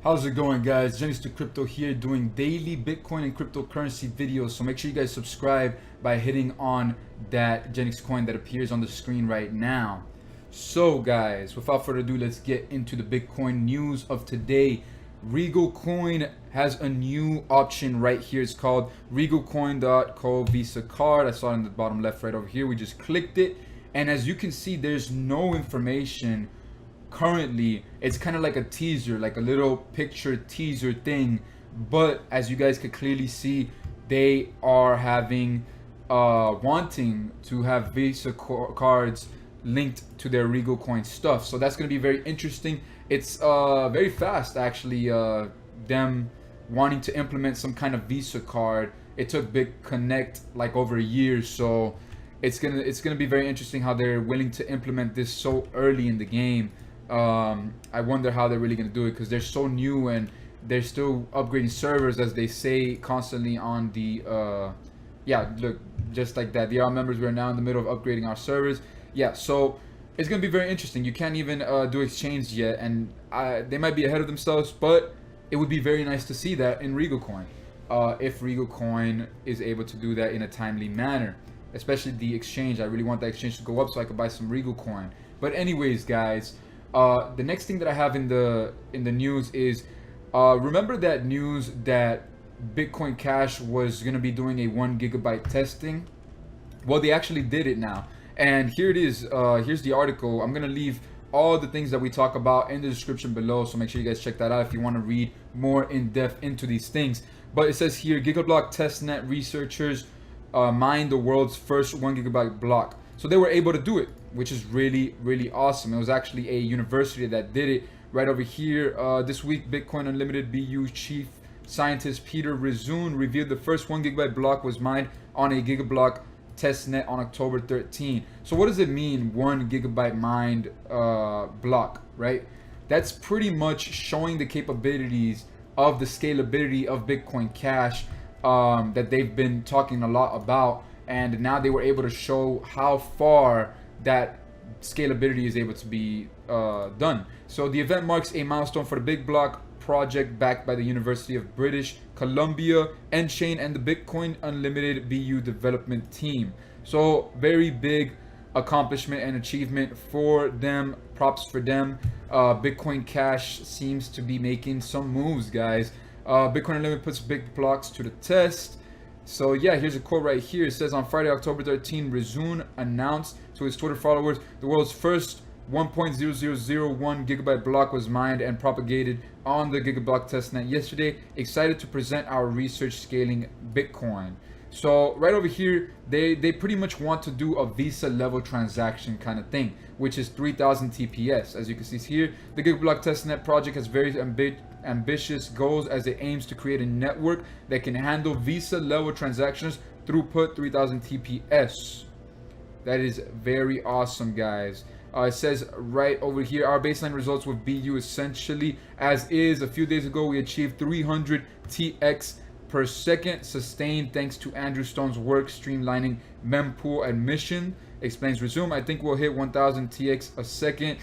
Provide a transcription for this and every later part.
How's it going, guys? Jenny's to Crypto here, doing daily Bitcoin and cryptocurrency videos. So make sure you guys subscribe by hitting on that Genix coin that appears on the screen right now. So guys, without further ado, let's get into the Bitcoin news of today. Regal coin has a new option right here. It's called regalcoin.co Visa card. I saw it in the bottom left right over here. We just clicked it, and as you can see, there's no information currently. It's kind of like a teaser, like a little picture teaser thing, but as you guys could clearly see, they are having wanting to have Visa cards linked to their Regal coin stuff. So that's going to be very interesting. It's very fast actually, them wanting to implement some kind of Visa card. It took BitConnect like over a year, so it's gonna be very interesting how they're willing to implement this so early in the game. I wonder how they're really gonna do it, because they're so new and they're still upgrading servers, as they say constantly on the yeah, look, just like that, the members, we're now in the middle of upgrading our servers. Yeah, so it's gonna be very interesting. You can't even do exchange yet, and they might be ahead of themselves, but it would be very nice to see that in Regal coin, if Regal coin is able to do that in a timely manner, especially the exchange. I really want that exchange to go up so I could buy some Regal coin. But anyways, guys, the next thing that I have in the news is, remember that news that Bitcoin Cash was gonna be doing a 1 GB testing? Well, they actually did it now, and here it is. Here's the article. I'm gonna leave all the things that we talk about in the description below, so make sure you guys check that out if you want to read more in depth into these things. But it says here, Gigablock testnet researchers mined the world's first 1 GB block. So they were able to do it, which is really awesome. It was actually a university that did it. Right over here, this week, Bitcoin Unlimited BU chief scientist Peter Rizun revealed the first 1 GB block was mined on a Gigablock testnet on October 13. So what does it mean, 1 GB mined block, right? That's pretty much showing the capabilities of the scalability of Bitcoin Cash that they've been talking a lot about, and now they were able to show how far that scalability is able to be done. So the event marks a milestone for the Big Block project backed by the University of British Columbia, Enchain, and the Bitcoin Unlimited BU development team. So very big accomplishment and achievement for them. Props for them. Bitcoin Cash seems to be making some moves, guys. Bitcoin Unlimited puts big blocks to the test. So yeah, here's a quote right here. It says, on Friday, October 13, Rizun announced to his Twitter followers the world's first 1.0001 GB block was mined and propagated on the Gigablock testnet yesterday. Excited to present our research scaling Bitcoin. So right over here, they pretty much want to do a Visa level transaction kind of thing, which is 3000 TPS. As you can see here, the Gigablock testnet project has very ambitious goals as it aims to create a network that can handle Visa level transactions throughput 3000 TPS. That is very awesome, guys. It says right over here, our baseline results with BU essentially as is. A few days ago, we achieved 300 TX per second, sustained thanks to Andrew Stone's work streamlining mempool admission, explains Resume. I think we'll hit 1000 TX a second,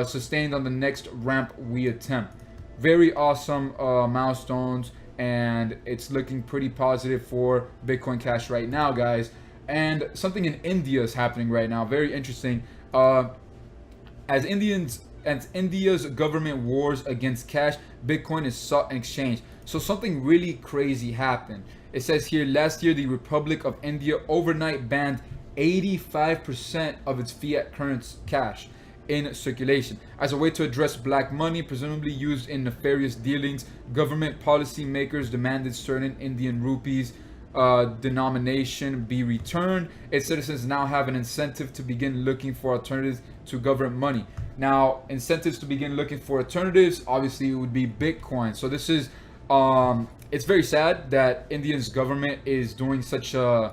sustained on the next ramp we attempt. Very awesome milestones, and it's looking pretty positive for Bitcoin Cash right now, guys. And something in India is happening right now, very interesting. As India's government wars against cash, Bitcoin is sought in exchange. So something really crazy happened. It says here, last year the Republic of India overnight banned 85% of its fiat currency cash in circulation as a way to address black money presumably used in nefarious dealings. Government policy makers demanded certain Indian rupees denomination be returned. Its citizens now have an incentive to begin looking for alternatives to government money. Now, incentives to begin looking for alternatives, obviously it would be Bitcoin. So this is it's very sad that India's government is doing such a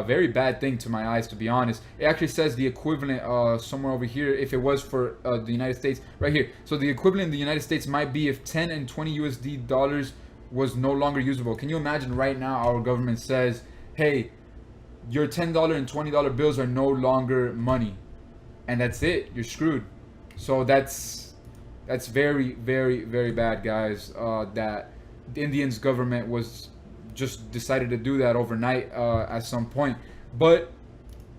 very bad thing to my eyes, to be honest. It actually says the equivalent somewhere over here, if it was for the United States, right here. So the equivalent in the United States might be if 10 and 20 USD dollars was no longer usable. Can you imagine right now our government says, hey, your $10 and $20 bills are no longer money, and that's it, you're screwed. So that's That's very, very, very bad, guys. That the Indians government was just decided to do that overnight at some point. But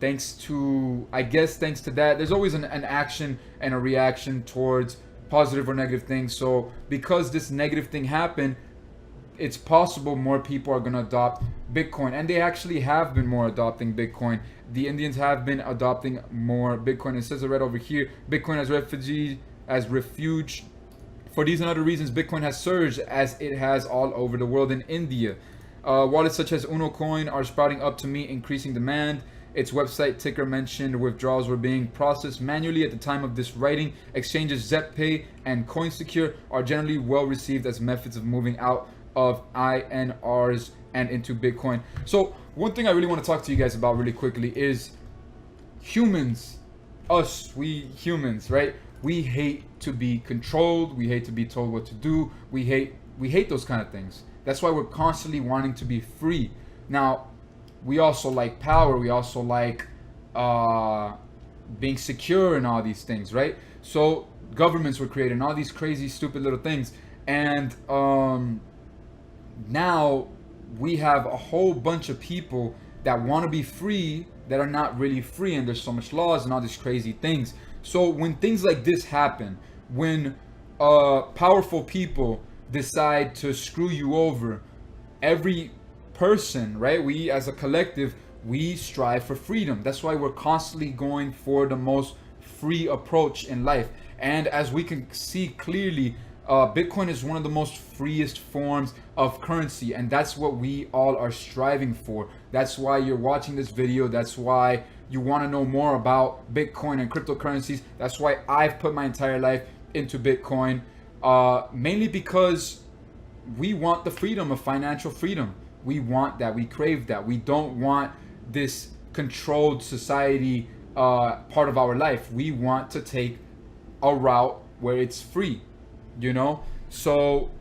thanks to, I guess, thanks to that, there's always an action and a reaction towards positive or negative things. So because this negative thing happened, it's possible more people are going to adopt Bitcoin, and they actually have been more adopting Bitcoin. The Indians have been adopting more Bitcoin. It says it right over here, Bitcoin as refuge. For these and other reasons, Bitcoin has surged as it has all over the world. In India, wallets such as Uno Coin are sprouting up to meet increasing demand. Its website ticker mentioned withdrawals were being processed manually at the time of this writing. Exchanges ZepPay and CoinSecure are generally well received as methods of moving out of INRs and into Bitcoin. So one thing I really want to talk to you guys about really quickly is humans, we humans, right? We hate to be controlled. We hate to be told what to do. We hate those kind of things. That's why we're constantly wanting to be free. Now, we also like power. We also like being secure and all these things, right? So governments were creating all these crazy, stupid little things. And now we have a whole bunch of people that want to be free that are not really free, and there's so much laws and all these crazy things. So when things like this happen, when powerful people decide to screw you over, every person, right? We as a collective, we strive for freedom. That's why we're constantly going for the most free approach in life. And as we can see clearly, Bitcoin is one of the most freest forms of currency, and that's what we all are striving for. That's why you're watching this video. That's why you want to know more about Bitcoin and cryptocurrencies. That's why I've put my entire life into Bitcoin, mainly because we want the freedom of financial freedom. We want that. We crave that. We don't want this controlled society part of our life. We want to take a route where it's free, you know? So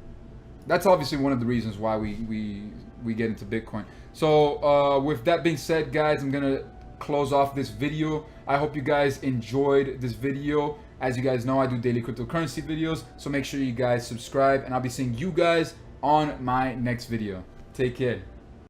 that's obviously one of the reasons why we get into Bitcoin. So with that being said, guys, I'm gonna close off this video. I hope you guys enjoyed this video. As you guys know, I do daily cryptocurrency videos, so make sure you guys subscribe, and I'll be seeing you guys on my next video. Take care.